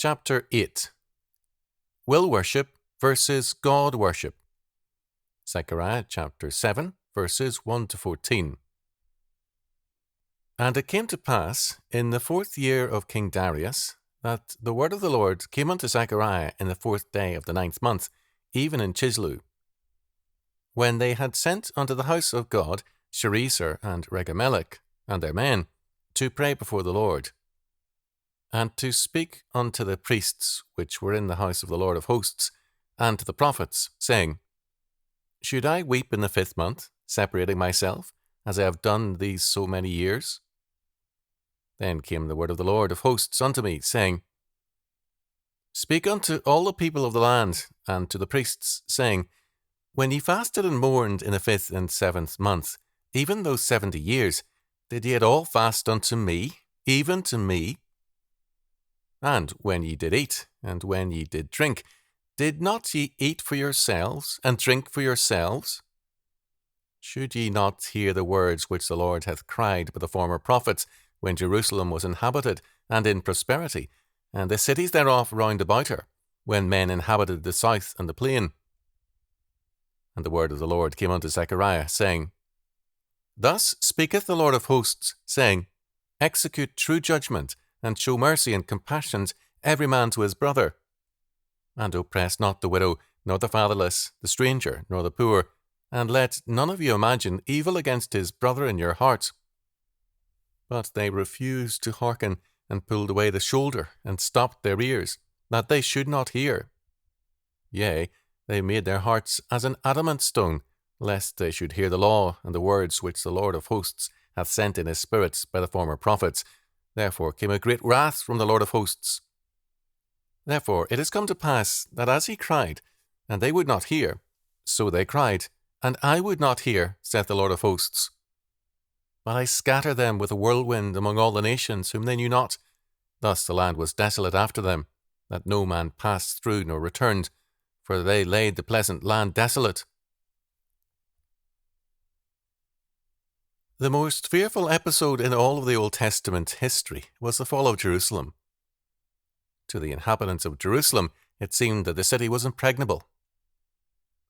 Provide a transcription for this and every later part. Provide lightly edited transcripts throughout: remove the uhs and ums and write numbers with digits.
Chapter 8. Will worship versus God worship. Zechariah chapter 7, verses 1 to 14. And it came to pass in the 4th year of King Darius that the word of the Lord came unto Zechariah in the 4th day of the 9th month, even in Chislu, when they had sent unto the house of God Sherezer and Regamelech and their men to pray before the Lord, and to speak unto the priests which were in the house of the Lord of hosts, and to the prophets, saying, Should I weep in the 5th month, separating myself, as I have done these so many years? Then came the word of the Lord of hosts unto me, saying, Speak unto all the people of the land, and to the priests, saying, When ye fasted and mourned in the 5th and 7th month, even those 70 years, did ye at all fast unto me, even to me? And when ye did eat, and when ye did drink, did not ye eat for yourselves, and drink for yourselves? Should ye not hear the words which the Lord hath cried by the former prophets, when Jerusalem was inhabited, and in prosperity, and the cities thereof round about her, when men inhabited the south and the plain? And the word of the Lord came unto Zechariah, saying, Thus speaketh the Lord of hosts, saying, Execute true judgment, and show mercy and compassion every man to his brother. And oppress not the widow, nor the fatherless, the stranger, nor the poor, and let none of you imagine evil against his brother in your hearts. But they refused to hearken, and pulled away the shoulder, and stopped their ears, that they should not hear. Yea, they made their hearts as an adamant stone, lest they should hear the law and the words which the Lord of hosts hath sent in his spirits by the former prophets. Therefore came a great wrath from the Lord of hosts. Therefore it is come to pass that as he cried, and they would not hear, so they cried, and I would not hear, saith the Lord of hosts. But I scatter them with a whirlwind among all the nations whom they knew not. Thus the land was desolate after them, that no man passed through nor returned, for they laid the pleasant land desolate. The most fearful episode in all of the Old Testament history was the fall of Jerusalem. To the inhabitants of Jerusalem, it seemed that the city was impregnable.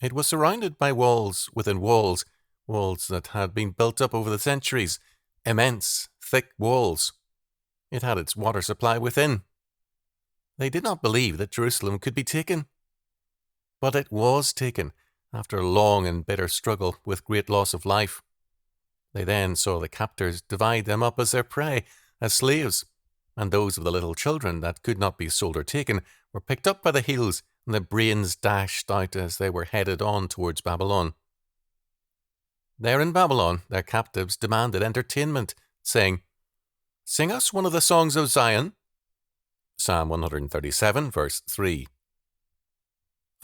It was surrounded by walls within walls, walls that had been built up over the centuries, immense, thick walls. It had its water supply within. They did not believe that Jerusalem could be taken. But it was taken, after a long and bitter struggle with great loss of life. They then saw the captors divide them up as their prey, as slaves, and those of the little children that could not be sold or taken were picked up by the heels, and the brains dashed out as they were headed on towards Babylon. There in Babylon, their captives demanded entertainment, saying, Sing us one of the songs of Zion. Psalm 137, verse 3.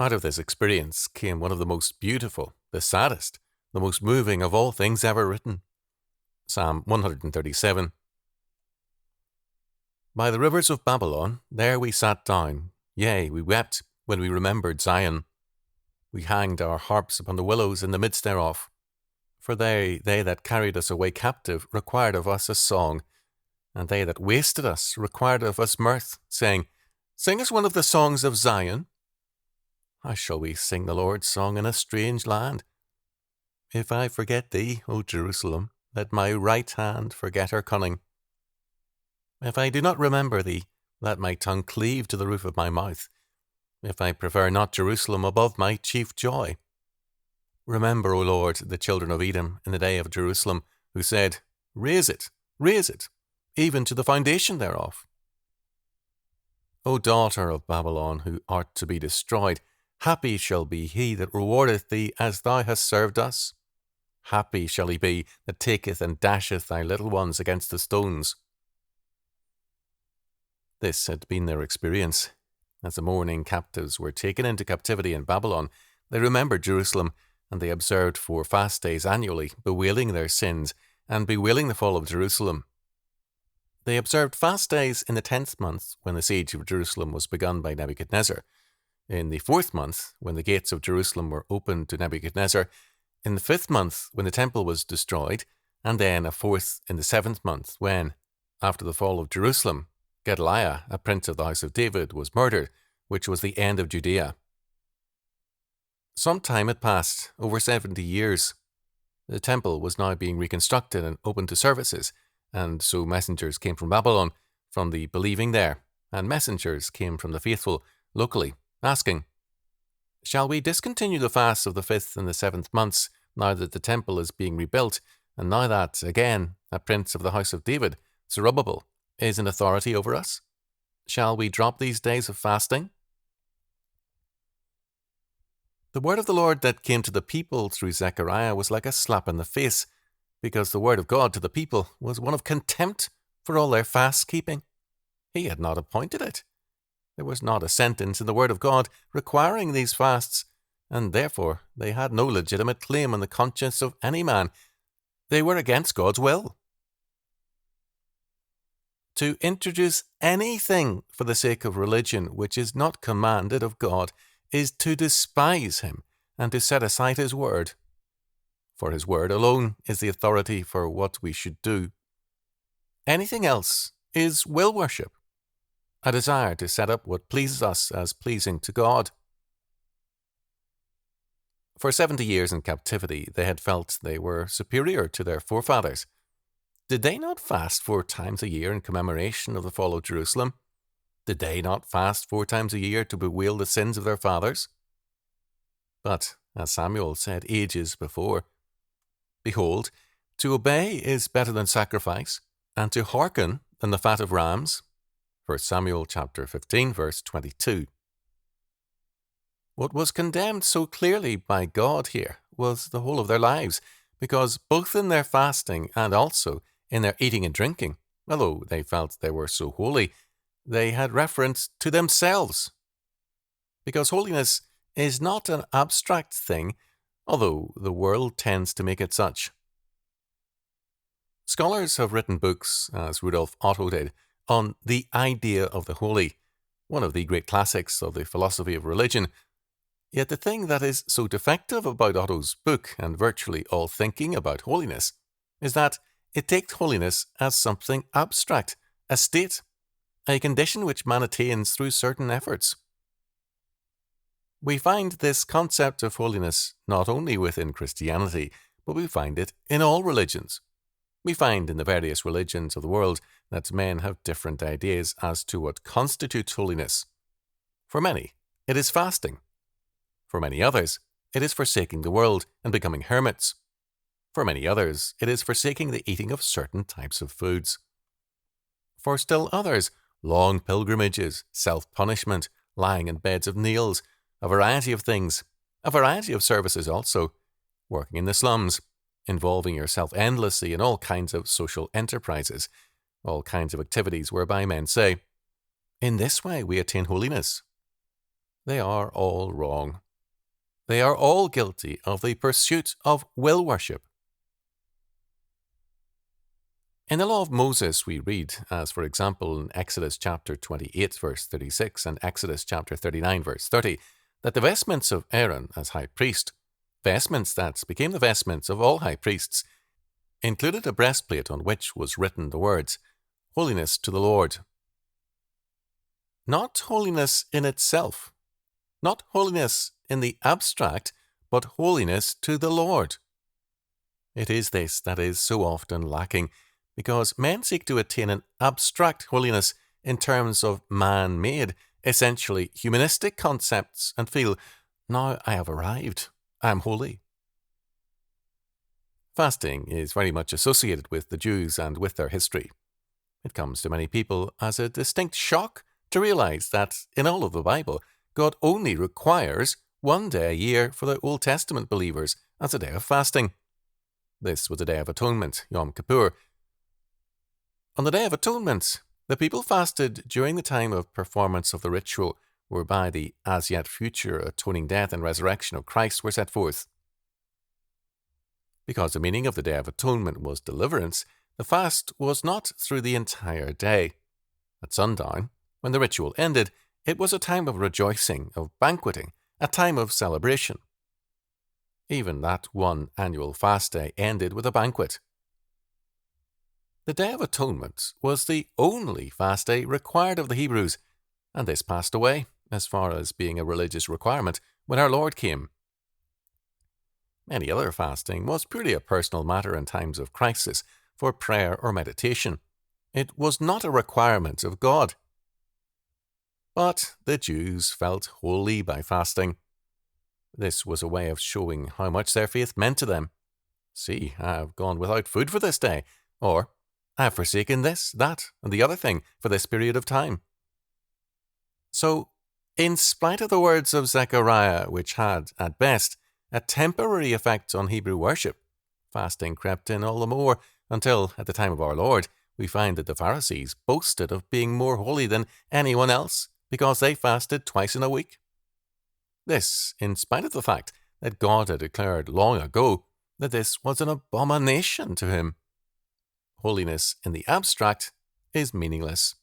Out of this experience came one of the most beautiful, the saddest, the most moving of all things ever written. Psalm 137. By the rivers of Babylon, there we sat down. Yea, we wept when we remembered Zion. We hanged our harps upon the willows in the midst thereof. For they that carried us away captive required of us a song, and they that wasted us required of us mirth, saying, Sing us one of the songs of Zion. How shall we sing the Lord's song in a strange land? If I forget thee, O Jerusalem, let my right hand forget her cunning. If I do not remember thee, let my tongue cleave to the roof of my mouth. If I prefer not Jerusalem above my chief joy. Remember, O Lord, the children of Edom in the day of Jerusalem, who said, raise it, even to the foundation thereof. O daughter of Babylon, who art to be destroyed, happy shall be he that rewardeth thee as thou hast served us. Happy shall he be that taketh and dasheth thy little ones against the stones. This had been their experience. As the mourning captives were taken into captivity in Babylon, they remembered Jerusalem, and they observed 4 fast days annually, bewailing their sins and bewailing the fall of Jerusalem. They observed fast days in the 10th month, when the siege of Jerusalem was begun by Nebuchadnezzar, in the 4th month, when the gates of Jerusalem were opened to Nebuchadnezzar, in the 5th month, when the temple was destroyed, and then a 4th in the 7th month, when, after the fall of Jerusalem, Gedaliah, a prince of the house of David, was murdered, which was the end of Judea. Some time had passed, over 70 years. The temple was now being reconstructed and open to services, and so messengers came from Babylon, from the believing there, and messengers came from the faithful locally, asking, "Shall we discontinue the fasts of the 5th and the 7th months, now that the temple is being rebuilt, and now that, again, a prince of the house of David, Zerubbabel, is in authority over us? Shall we drop these days of fasting?" The word of the Lord that came to the people through Zechariah was like a slap in the face, because the word of God to the people was one of contempt for all their fast-keeping. He had not appointed it. There was not a sentence in the word of God requiring these fasts, and therefore they had no legitimate claim on the conscience of any man. They were against God's will. To introduce anything for the sake of religion which is not commanded of God is to despise him and to set aside his word. For his word alone is the authority for what we should do. Anything else is will worship, a desire to set up what pleases us as pleasing to God. For 70 years in captivity, they had felt they were superior to their forefathers. Did they not fast 4 times a year in commemoration of the fall of Jerusalem? Did they not fast 4 times a year to bewail the sins of their fathers? But, as Samuel said ages before, "Behold, to obey is better than sacrifice, and to hearken than the fat of rams." 1 Samuel chapter 15, verse 22. What was condemned so clearly by God here was the whole of their lives, because both in their fasting and also in their eating and drinking, although they felt they were so holy, they had reference to themselves. Because holiness is not an abstract thing, although the world tends to make it such. Scholars have written books, as Rudolf Otto did, on the idea of the holy, one of the great classics of the philosophy of religion. Yet the thing that is so defective about Otto's book and virtually all thinking about holiness is that it takes holiness as something abstract, a state, a condition which man attains through certain efforts. We find this concept of holiness not only within Christianity, but we find it in all religions. We find in the various religions of the world that men have different ideas as to what constitutes holiness. For many, it is fasting. For many others, it is forsaking the world and becoming hermits. For many others, it is forsaking the eating of certain types of foods. For still others, long pilgrimages, self-punishment, lying in beds of nails, a variety of things, a variety of services also, working in the slums, involving yourself endlessly in all kinds of social enterprises, all kinds of activities whereby men say, "In this way we attain holiness." They are all wrong. They are all guilty of the pursuit of will worship. In the law of Moses we read, as for example in Exodus chapter 28 verse 36 and Exodus chapter 39 verse 30, that the vestments of Aaron as high priest, vestments that became the vestments of all high priests, included a breastplate on which was written the words, "Holiness to the Lord." Not holiness in itself, not holiness in the abstract, but holiness to the Lord. It is this that is so often lacking, because men seek to attain an abstract holiness in terms of man-made, essentially humanistic concepts and feel, "Now I have arrived, I am holy." Fasting is very much associated with the Jews and with their history. It comes to many people as a distinct shock to realize that in all of the Bible, God only requires 1 day a year for the Old Testament believers as a day of fasting. This was a day of atonement, Yom Kippur. On the Day of Atonement, the people fasted during the time of performance of the ritual whereby the as-yet future atoning death and resurrection of Christ were set forth. Because the meaning of the Day of Atonement was deliverance, the fast was not through the entire day. At sundown, when the ritual ended, it was a time of rejoicing, of banqueting, a time of celebration. Even that one annual fast day ended with a banquet. The Day of Atonement was the only fast day required of the Hebrews, and this passed away, as far as being a religious requirement, when our Lord came. Any other fasting was purely a personal matter in times of crisis, for prayer or meditation. It was not a requirement of God. But the Jews felt holy by fasting. This was a way of showing how much their faith meant to them. See, I have gone without food for this day, or I have forsaken this, that, and the other thing for this period of time. So, in spite of the words of Zechariah, which had, at best, a temporary effect on Hebrew worship, fasting crept in all the more until, at the time of our Lord, we find that the Pharisees boasted of being more holy than anyone else because they fasted twice in a week. This, in spite of the fact that God had declared long ago that this was an abomination to him. Holiness in the abstract is meaningless.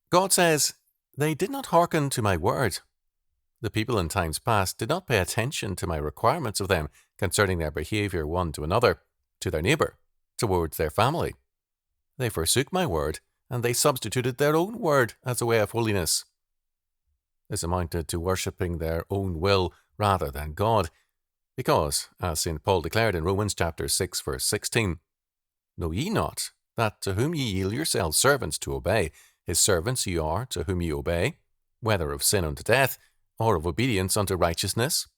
God says, "They did not hearken to my word." The people in times past did not pay attention to my requirements of them concerning their behavior one to another, to their neighbor, towards their family. They forsook my word, and they substituted their own word as a way of holiness. This amounted to worshipping their own will rather than God, because, as St. Paul declared in Romans chapter 6, verse 16, "Know ye not, that to whom ye yield yourselves servants to obey, his servants ye are to whom ye obey, whether of sin unto death, or of obedience unto righteousness?"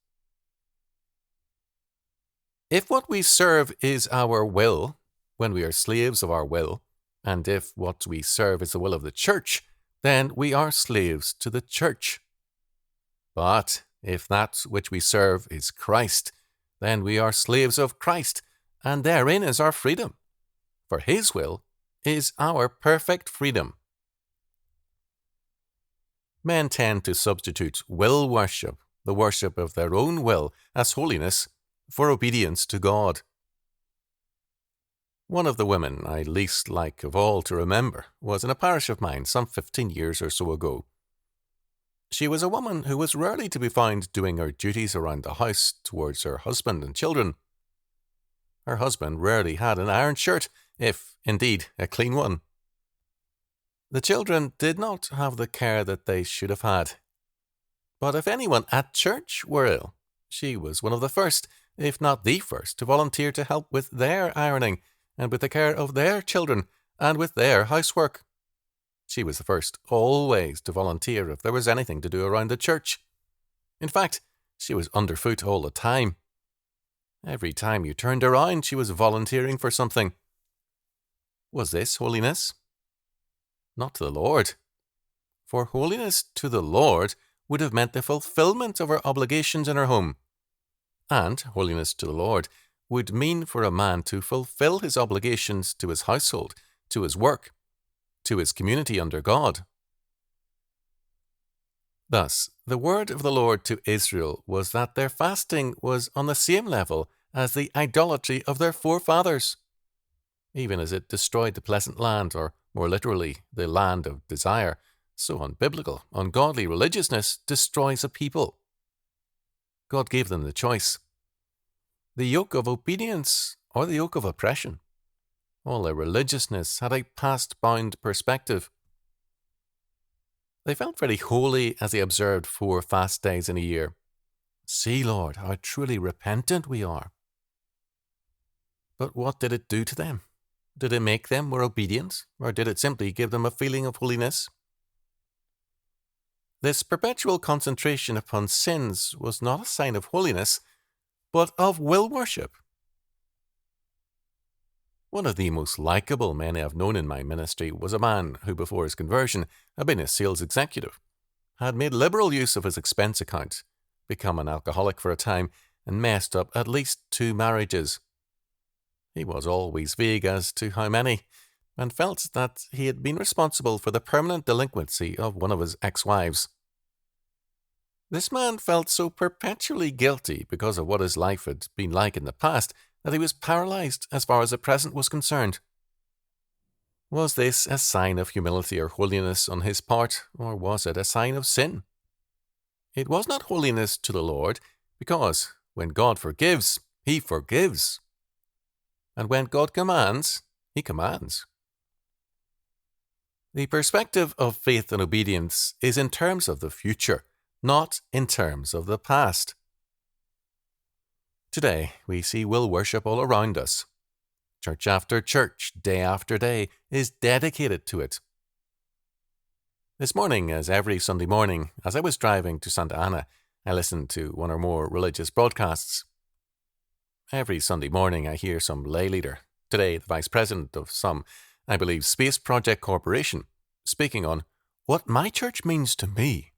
If what we serve is our will, when we are slaves of our will, and if what we serve is the will of the church, then we are slaves to the church. But if that which we serve is Christ, then we are slaves of Christ, and therein is our freedom. For his will is our perfect freedom. Men tend to substitute will worship, the worship of their own will, as holiness, for obedience to God. One of the women I least like of all to remember was in a parish of mine some 15 years or so ago. She was a woman who was rarely to be found doing her duties around the house towards her husband and children. Her husband rarely had an iron shirt, if, indeed, a clean one. The children did not have the care that they should have had. But if anyone at church were ill, she was one of the first, if not the first, to volunteer to help with their ironing, and with the care of their children, and with their housework. She was the first always to volunteer if there was anything to do around the church. In fact, she was underfoot all the time. Every time you turned around, she was volunteering for something. Was this holiness? Not to the Lord. For holiness to the Lord would have meant the fulfillment of her obligations in her home. And holiness to the Lord would mean for a man to fulfill his obligations to his household, to his work, to his community under God. Thus, the word of the Lord to Israel was that their fasting was on the same level as the idolatry of their forefathers, even as it destroyed the pleasant land, or more literally, the land of desire. So unbiblical, ungodly religiousness destroys a people. God gave them the choice: the yoke of obedience or the yoke of oppression. All their religiousness had a past-bound perspective. They felt very holy as they observed 4 fast days in a year. See, Lord, how truly repentant we are. But what did it do to them? Did it make them more obedient, or did it simply give them a feeling of holiness? This perpetual concentration upon sins was not a sign of holiness, but of will worship. One of the most likable men I have known in my ministry was a man who, before his conversion, had been a sales executive, had made liberal use of his expense account, become an alcoholic for a time, and messed up at least 2 marriages. He was always vague as to how many, and felt that he had been responsible for the permanent delinquency of one of his ex-wives. This man felt so perpetually guilty because of what his life had been like in the past that he was paralyzed as far as the present was concerned. Was this a sign of humility or holiness on his part, or was it a sign of sin? It was not holiness to the Lord, because when God forgives, he forgives. And when God commands, he commands. The perspective of faith and obedience is in terms of the future, not in terms of the past. Today, we see will worship all around us. Church after church, day after day, is dedicated to it. This morning, as every Sunday morning, as I was driving to Santa Ana, I listened to one or more religious broadcasts. Every Sunday morning, I hear some lay leader, today the vice president of some, I believe, Space Project Corporation, speaking on what my church means to me.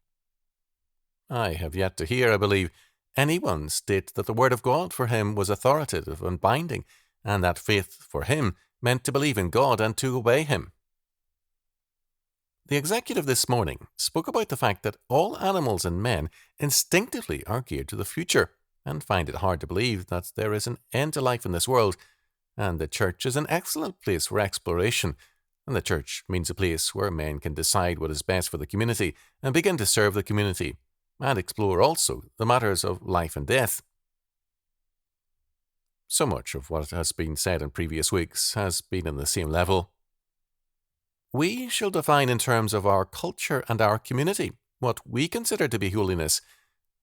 I have yet to hear, I believe, anyone state that the Word of God for him was authoritative and binding, and that faith for him meant to believe in God and to obey him. The executive this morning spoke about the fact that all animals and men instinctively are geared to the future and find it hard to believe that there is an end to life in this world, and the church is an excellent place for exploration, and the church means a place where men can decide what is best for the community and begin to serve the community, and explore also the matters of life and death. So much of what has been said in previous weeks has been in the same level. We shall define in terms of our culture and our community what we consider to be holiness,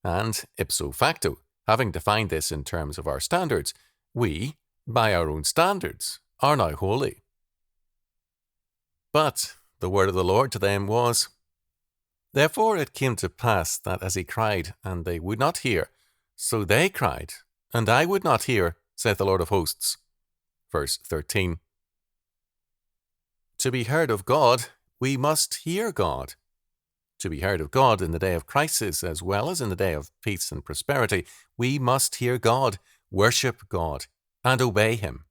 and ipso facto, having defined this in terms of our standards, we, by our own standards, are now holy. But the word of the Lord to them was, "Therefore it came to pass that as he cried, and they would not hear, so they cried, and I would not hear, saith the Lord of hosts." Verse 13. To be heard of God, we must hear God. To be heard of God in the day of crisis as well as in the day of peace and prosperity, we must hear God, worship God, and obey him.